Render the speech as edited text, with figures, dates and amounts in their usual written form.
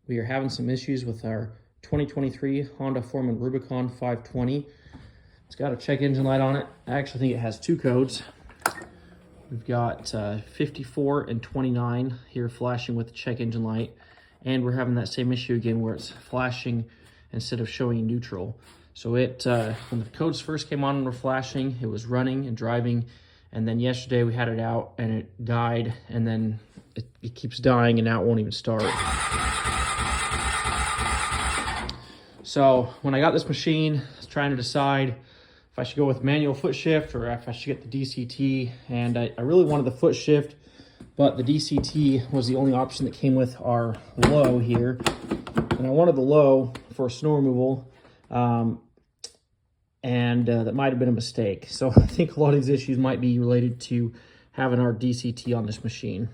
We are having some issues with our 2023 Honda Foreman Rubicon 520. It's got a check engine light on it. I actually think it has two codes. We've got 54 and 29 here flashing with the check engine light. And we're having that same issue again where it's flashing instead of showing neutral. So it, when the codes first came on and were flashing, it was running and driving. And then yesterday we had it out and it died, and then it keeps dying and now it won't even start. So when I got this machine, I was trying to decide if I should go with manual foot shift or if I should get the DCT. And I really wanted the foot shift, but the DCT was the only option that came with our low here. And I wanted the low for snow removal, that might have been a mistake. So I think a lot of these issues might be related to having our DCT on this machine.